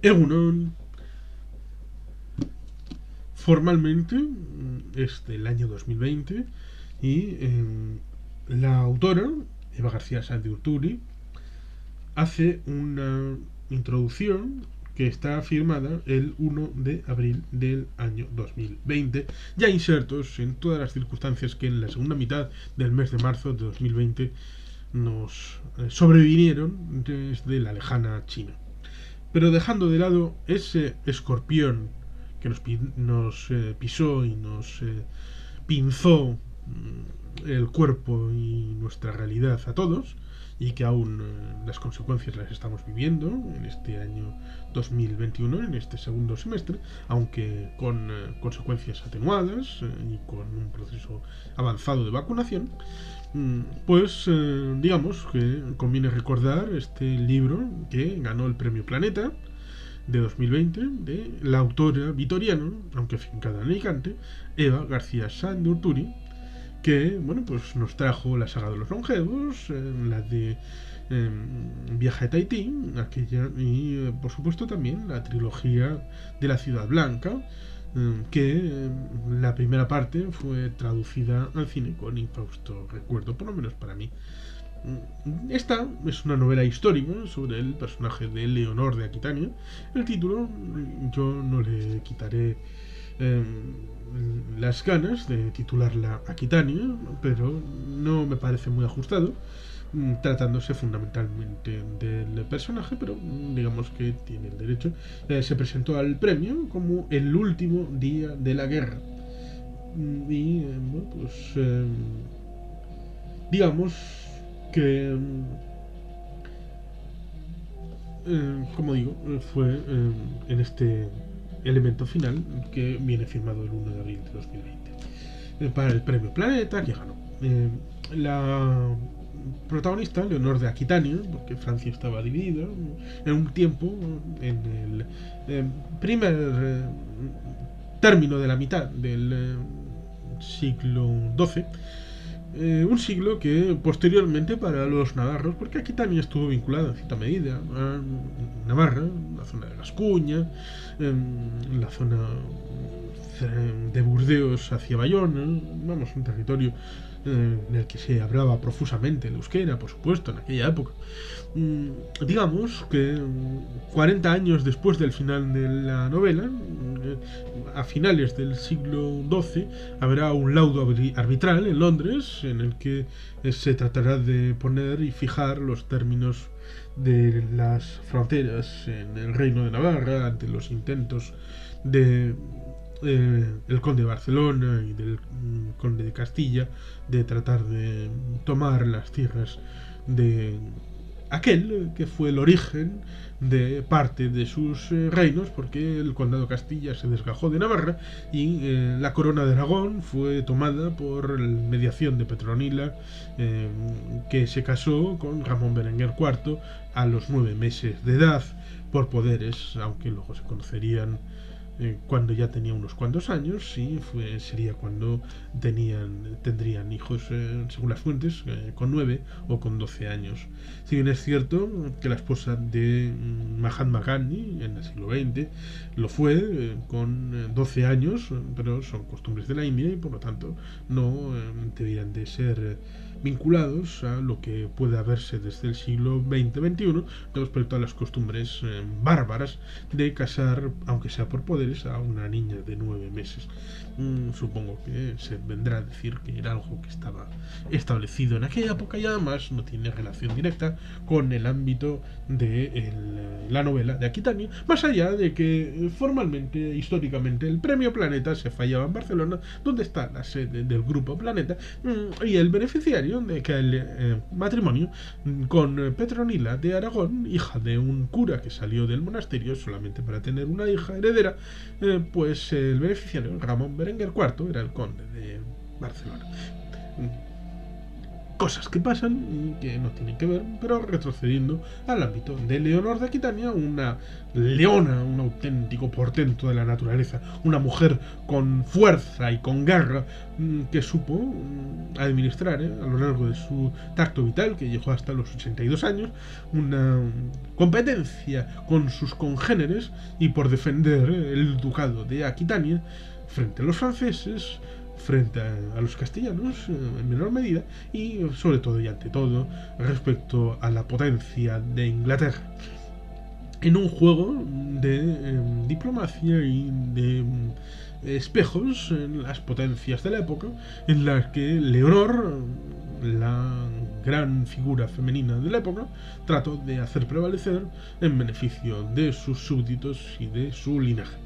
Egunon, formalmente es del año 2020 y la autora, Eva García Sáenz de Urturi, hace una introducción que está firmada el 1 de abril del año 2020, ya insertos en todas las circunstancias que en la segunda mitad del mes de marzo de 2020 nos sobrevinieron desde la lejana China. Pero dejando de lado ese escorpión que nos pisó y nos pinzó el cuerpo y nuestra realidad a todos, y que aún las consecuencias las estamos viviendo en este año 2021, en este segundo semestre, aunque con consecuencias atenuadas y con un proceso avanzado de vacunación. Pues digamos que conviene recordar este libro que ganó el premio Planeta de 2020 de la autora vitoriana, aunque afincada en Alicante, Eva García Sáenz de Urturi, que bueno, pues nos trajo la saga de los longevos, la de Viaje a Tahití, aquella, y por supuesto también la trilogía de la Ciudad Blanca, que la primera parte fue traducida al cine con infausto recuerdo, por lo menos para mí. Esta es una novela histórica sobre el personaje de Leonor de Aquitania. El título yo no le quitaré eh, las ganas de titularla Aquitania, pero no me parece muy ajustado, tratándose fundamentalmente del personaje, pero digamos que tiene el derecho. Se presentó al premio como el último día de la guerra. Y bueno, pues digamos que, como digo, fue en este elemento final que viene firmado el 1 de abril de 2020 para el premio Planeta que ganó. La protagonista, Leonor de Aquitania, porque Francia estaba dividida en un tiempo, en el primer término de la mitad del siglo XII, un siglo que posteriormente para los navarros, porque aquí también estuvo vinculado en cierta medida a Navarra, la zona de Gascuña, la zona de Burdeos hacia Bayona, vamos, un territorio en el que se hablaba profusamente el euskera, por supuesto, en aquella época. Digamos que 40 años después del final de la novela, a finales del siglo XII, habrá un laudo arbitral en Londres en el que se tratará de poner y fijar los términos de las fronteras en el Reino de Navarra ante los intentos de el conde de Barcelona y del conde de Castilla de tratar de tomar las tierras de aquel que fue el origen de parte de sus reinos, porque el condado de Castilla se desgajó de Navarra y la corona de Aragón fue tomada por mediación de Petronila, que se casó con Ramón Berenguer IV a los 9 meses de edad por poderes, aunque luego se conocerían cuando ya tenía unos cuantos años, y sería cuando tendrían hijos, según las fuentes, con 9 o con 12 años. Si bien es cierto que la esposa de Mahatma Gandhi en el siglo XX lo fue con 12 años, pero son costumbres de la India y por lo tanto no deberían de ser vinculados a lo que puede haberse desde el siglo XX-XXI respecto a las costumbres bárbaras de casar, aunque sea por poderes, a una niña de 9 meses. Supongo que se vendrá a decir que era algo que estaba establecido en aquella época y además no tiene relación directa con el ámbito de la novela de Aquitania, más allá de que formalmente, históricamente, el premio Planeta se fallaba en Barcelona, donde está la sede del grupo Planeta, y el beneficiario de aquel matrimonio con Petronila de Aragón, hija de un cura que salió del monasterio solamente para tener una hija heredera, pues el beneficiario, Ramón Berenguer IV, era el conde de Barcelona. cosas que pasan y que no tienen que ver, pero retrocediendo al ámbito de Leonor de Aquitania, una leona, un auténtico portento de la naturaleza, una mujer con fuerza y con garra que supo administrar a lo largo de su tracto vital, que llegó hasta los 82 años, una competencia con sus congéneres y por defender el ducado de Aquitania frente a los franceses, frente a los castellanos en menor medida y sobre todo y ante todo respecto a la potencia de Inglaterra en un juego de diplomacia y de espejos en las potencias de la época en las que Leonor, la gran figura femenina de la época, trató de hacer prevalecer en beneficio de sus súbditos y de su linaje.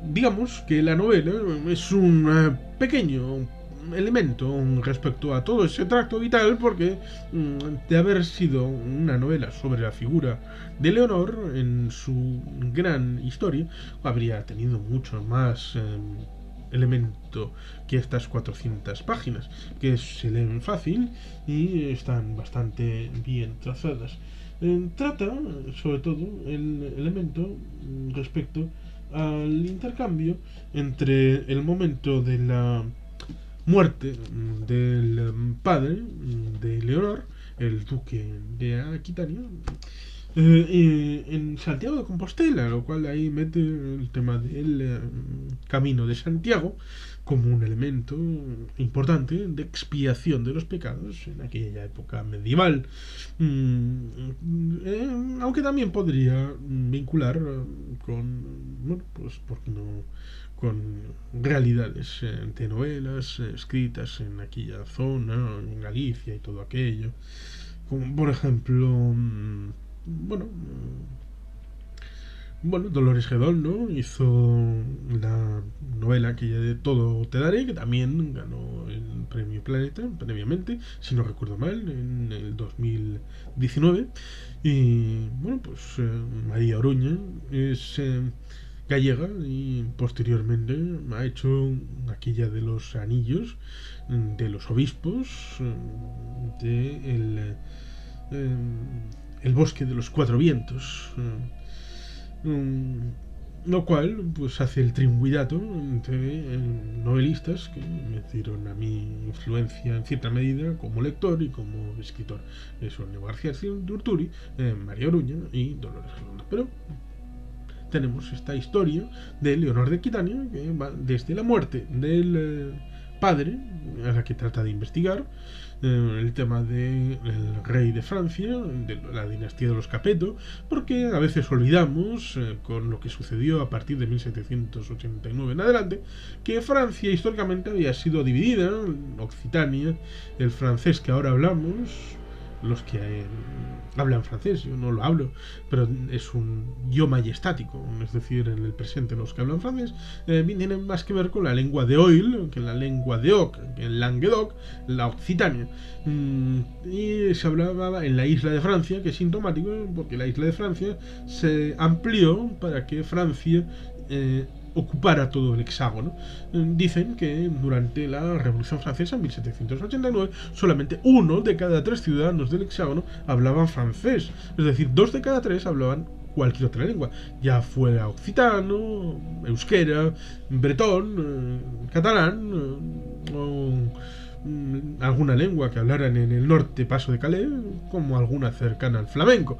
Digamos que la novela es un pequeño elemento respecto a todo ese tracto vital porque de haber sido una novela sobre la figura de Leonor en su gran historia habría tenido mucho más elemento que estas 400 páginas que se leen fácil y están bastante bien trazadas. Trata sobre todo el elemento respecto al intercambio entre el momento de la muerte del padre de Leonor, el duque de Aquitania, en Santiago de Compostela, lo cual ahí mete el tema del camino de Santiago como un elemento importante de expiación de los pecados en aquella época medieval, aunque también podría vincular con, bueno, pues porque no, con realidades de novelas escritas en aquella zona, en Galicia y todo aquello, como por ejemplo bueno, Dolores Gedol, ¿no? Hizo la novela que ya de Todo te daré, que también ganó el premio Planeta previamente, si no recuerdo mal, en el 2019. Y bueno, pues María Oruña es gallega y posteriormente ha hecho aquella de los anillos de los obispos de el bosque de los cuatro vientos, lo cual pues hace el triunvirato entre novelistas que me dieron a mi influencia en cierta medida como lector y como escritor. Son García Urturi, María Oruña y Dolores Redondo. Pero tenemos esta historia de Leonor de Aquitania que va desde la muerte del padre, a la que trata de investigar, el tema del rey de Francia, de la dinastía de los Capeto, porque a veces olvidamos, con lo que sucedió a partir de 1789 en adelante, que Francia históricamente había sido dividida en Occitania, el francés que ahora hablamos, los que hablan francés, yo no lo hablo, pero es un idioma estático, es decir, en el presente los que hablan francés tienen más que ver con la lengua de Oil, que la lengua de Oc, que en Languedoc, la Occitania. Y se hablaba en la isla de Francia, que es sintomático, porque la isla de Francia se amplió para que Francia ocupara todo el hexágono. Dicen que durante la Revolución Francesa en 1789 solamente 1 de cada 3 ciudadanos del hexágono hablaban francés, es decir, 2 de cada 3 hablaban cualquier otra lengua, ya fuera occitano, euskera, bretón, catalán o alguna lengua que hablaran en el norte Paso de Calais, como alguna cercana al flamenco.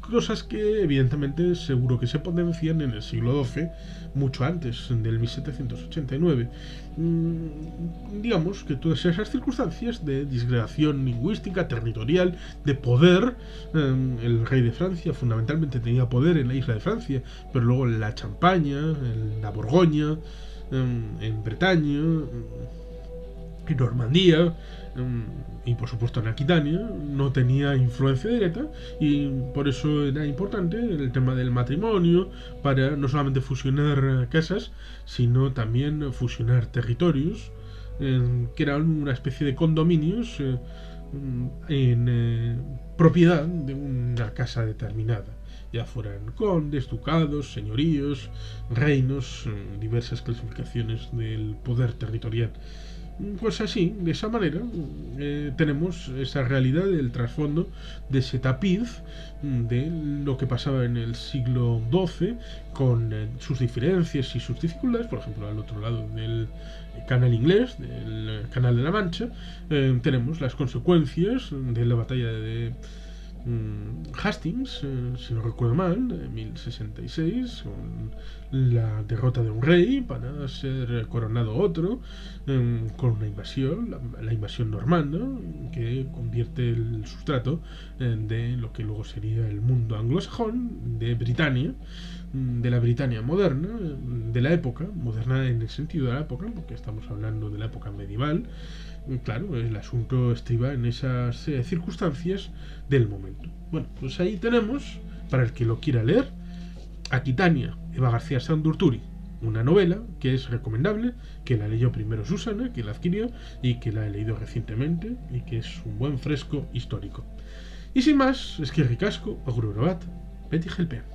Cosas que evidentemente seguro que se potencian en el siglo XII, mucho antes del 1789. Digamos que todas esas circunstancias de disgregación lingüística, territorial, de poder, el rey de Francia fundamentalmente tenía poder en la isla de Francia, pero luego en la Champaña, en la Borgoña, en Bretaña, en Normandía y por supuesto en Aquitania no tenía influencia directa y por eso era importante el tema del matrimonio para no solamente fusionar casas sino también fusionar territorios que eran una especie de condominios en propiedad de una casa determinada, ya fueran condes, ducados, señoríos, reinos, diversas clasificaciones del poder territorial. Pues así, de esa manera, tenemos esa realidad del trasfondo de ese tapiz de lo que pasaba en el siglo XII con sus diferencias y sus dificultades. Por ejemplo, al otro lado del canal inglés, del canal de la Mancha, tenemos las consecuencias de la batalla de Hastings, si no recuerdo mal, de 1066, con la derrota de un rey para ser coronado otro, con una invasión, la invasión normanda, que convierte el sustrato de lo que luego sería el mundo anglosajón, de Britania, de la Britania moderna, de la época, moderna en el sentido de la época, porque estamos hablando de la época medieval. Claro, el asunto estriba en esas circunstancias del momento. Bueno, pues ahí tenemos, para el que lo quiera leer, Aquitania, Eva García Sandurturi, una novela que es recomendable, que la leyó primero Susana, que la adquirió y que la he leído recientemente y que es un buen fresco histórico. Y sin más, es que ricasco, agur bat, beti gelpean.